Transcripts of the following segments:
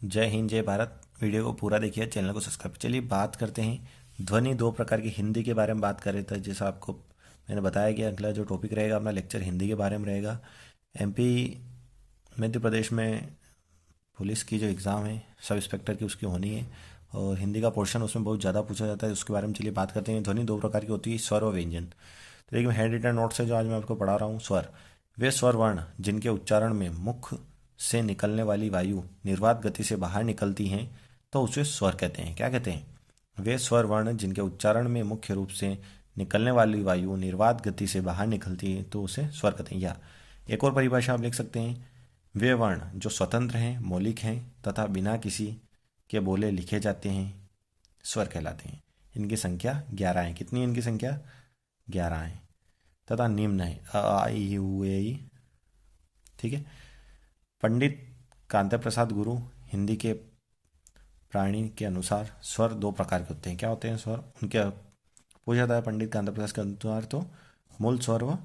जय हिंद जय भारत। वीडियो को पूरा देखिए, चैनल को सब्सक्राइब। चलिए बात करते हैं ध्वनि दो प्रकार की हिंदी के बारे में बात कर रहे थे। जैसा आपको मैंने बताया कि अगला जो टॉपिक रहेगा अपना लेक्चर हिंदी के बारे में रहेगा। एमपी मध्य प्रदेश में पुलिस की जो एग्ज़ाम है सब इंस्पेक्टर की उसकी होनी है और हिंदी का पोर्शन उसमें बहुत ज़्यादा पूछा जाता है। उसके बारे में चलिए बात करते हैं। ध्वनि दो प्रकार की होती है, स्वर और व्यंजन। तो देखिए हैंड रिटन नोट से जो आज मैं आपको पढ़ा रहा हूँ, स्वर वे स्वर वर्ण जिनके उच्चारण में मुख से निकलने वाली वायु निर्वात गति से बाहर निकलती हैं तो उसे स्वर कहते हैं। क्या कहते हैं? वे स्वर वर्ण जिनके उच्चारण में मुख्य रूप से निकलने वाली वायु निर्वात गति से बाहर निकलती है तो उसे स्वर कहते हैं। या एक और परिभाषा आप लिख सकते हैं, वे वर्ण जो स्वतंत्र हैं, मौलिक हैं तथा बिना किसी के बोले लिखे जाते हैं स्वर कहलाते हैं। इनकी संख्या 11 है। कितनी है इनकी संख्या? 11 है। तथा निम्न है अ आ इ उ ए ई। ठीक है। पंडित कांता प्रसाद गुरु हिंदी के प्राणी के अनुसार स्वर दो प्रकार के होते हैं। क्या होते हैं स्वर? उनके पूछा जाता है पंडित कांता प्रसाद के अनुसार तो मूल स्वर व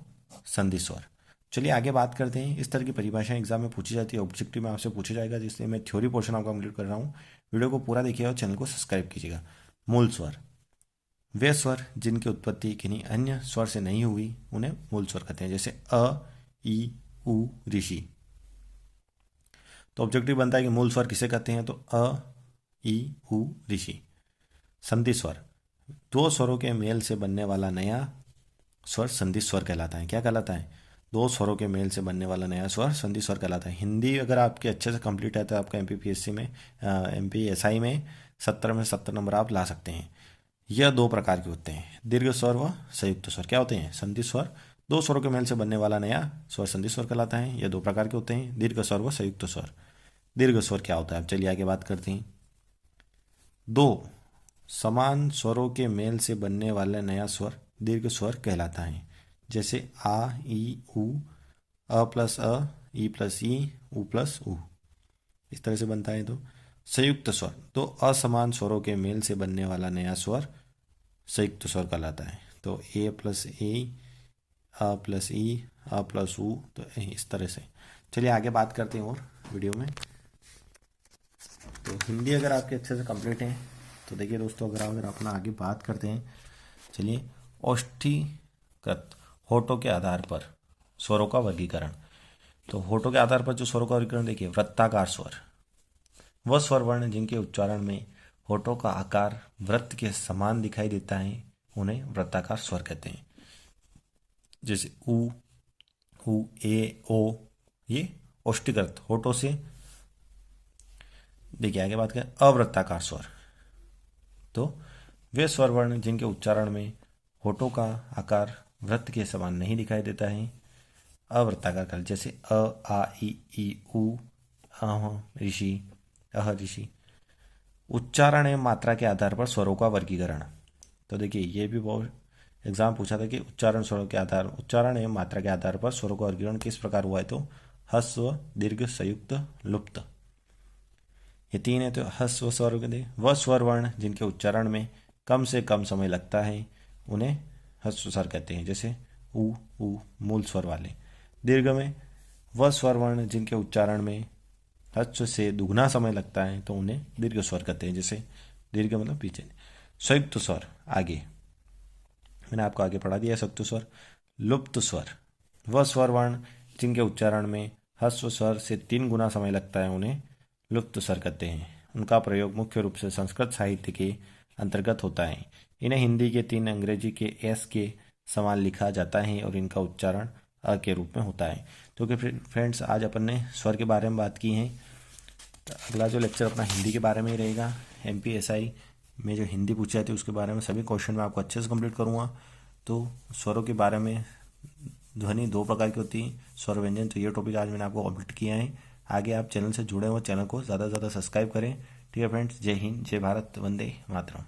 संधि स्वर। चलिए आगे बात करते हैं। इस तरह की परिभाषाएं एग्जाम में पूछी जाती है, ऑब्जेक्टिव में आपसे पूछा जाएगा, जिसलिए मैं थ्योरी पोर्शन आपका कंप्लीट कर रहा हूँ। वीडियो को पूरा देखिए और चैनल को सब्सक्राइब कीजिएगा। मूल स्वर वे स्वर जिनकी उत्पत्ति किन्हीं अन्य स्वर से नहीं हुई उन्हें मूल स्वर कहते हैं। जैसे अ, ई, उ, ऋषि। तो ऑब्जेक्टिव बनता है कि मूल स्वर किसे कहते हैं? तो अ, ई, उ, ऋषि। संधि स्वर दो स्वरों के मेल से बनने वाला नया स्वर संधि स्वर कहलाता है। क्या कहलाता है? दो स्वरों के मेल से बनने वाला नया स्वर संधि स्वर कहलाता है। हिंदी अगर आपके अच्छे से कंप्लीट है तो आपका एमपीपीएससी में एमपीएसआई में 70 में 70 नंबर आप ला सकते हैं। यह दो प्रकार के होते हैं, दीर्घ स्वर व संयुक्त स्वर। क्या होते हैं? संधि स्वर दो स्वरों के मेल से बनने वाला नया स्वर संधि स्वर कहलाता है। यह दो प्रकार के होते हैं, दीर्घ स्वर व संयुक्त स्वर। दीर्घ स्वर क्या होता है? अब चलिए आगे बात करते हैं। दो समान स्वरों के मेल से बनने वाला नया स्वर दीर्घ स्वर कहलाता है। जैसे आ, ई, उ, अ प्लस अ, ई प्लस ई, उ प्लस उ। इस तरह से बनता है। तो संयुक्त स्वर दो असमान स्वरों के मेल से बनने वाला नया स्वर संयुक्त स्वर कहलाता है। तो ए प्लस ए, अ प्लस ई, अ प्लस उ। तो इस तरह से चलिए आगे बात करते हैं और वीडियो में। तो हिंदी अगर आपके अच्छे से कंप्लीट है तो देखिए दोस्तों, अगर अपना आगे बात करते हैं। चलिए ओष्ठीकृत होठों के आधार पर स्वरों का वर्गीकरण। तो होठों के आधार पर जो स्वरों का वर्गीकरण देखिए, वृत्ताकार स्वर वह स्वर वर्ण जिनके उच्चारण में होठों का आकार वृत्त के समान दिखाई देता है उन्हें वृत्ताकार स्वर कहते हैं। जैसे उ, ए, ओ, ये ओष्ठीकृत होठों से। देखिए आगे बात करें अवृत्ताकार स्वर। तो वे स्वर वर्ण जिनके उच्चारण में होठों का आकार वृत्त के समान नहीं दिखाई देता है अवृत्ताकार काल। जैसे अ, आ, ई, उ, अह, ऋषि, अह, ऋषि। उच्चारण एवं मात्रा के आधार पर स्वरों का वर्गीकरण। तो देखिए ये भी बहुत एग्जाम पूछा था कि उच्चारण एवं मात्रा के आधार पर स्वरों का वर्गीकरण किस प्रकार हुआ है? तो ह्रस्व, दीर्घ, संयुक्त, लुप्त। ये तीन है। तो ह्रस्व स्वर वह स्वर वर्ण जिनके उच्चारण में कम से कम समय लगता है उन्हें ह्रस्व स्वर कहते हैं। जैसे उ, मूल स्वर वाले। दीर्घ में वह स्वर वर्ण जिनके उच्चारण में ह्रस्व से दुगना समय लगता है तो उन्हें दीर्घ स्वर कहते हैं। जैसे दीर्घ मतलब पीछे। संयुक्त स्वर आगे मैंने आपको आगे पढ़ा दिया। संयुक्त स्वर लुप्त स्वर वह स्वर वर्ण जिनके उच्चारण में ह्रस्व स्वर से 3 गुना समय लगता है उन्हें लुप्त स्वर कहते हैं। उनका प्रयोग मुख्य रूप से संस्कृत साहित्य के अंतर्गत होता है। इन्हें हिंदी के 3 अंग्रेजी के एस के समान लिखा जाता है और इनका उच्चारण अ के रूप में होता है। तो फ्रेंड्स आज अपन ने स्वर के बारे में बात की है। तो अगला जो लेक्चर अपना हिंदी के बारे में ही रहेगा। एमपीएसआई में जो हिंदी पूछी जाती है उसके बारे में सभी क्वेश्चन मैं आपको अच्छे से कंप्लीट करूँगा। तो स्वरों के बारे में ध्वनि दो प्रकार की होती है, स्वर व्यंजन। तो ये टॉपिक आज मैंने आपको कंप्लीट किया है। आगे आप चैनल से जुड़े हुए, चैनल को ज़्यादा से ज़्यादा सब्सक्राइब करें। ठीक है फ्रेंड्स, जय हिंद जय भारत, वंदे मातरम।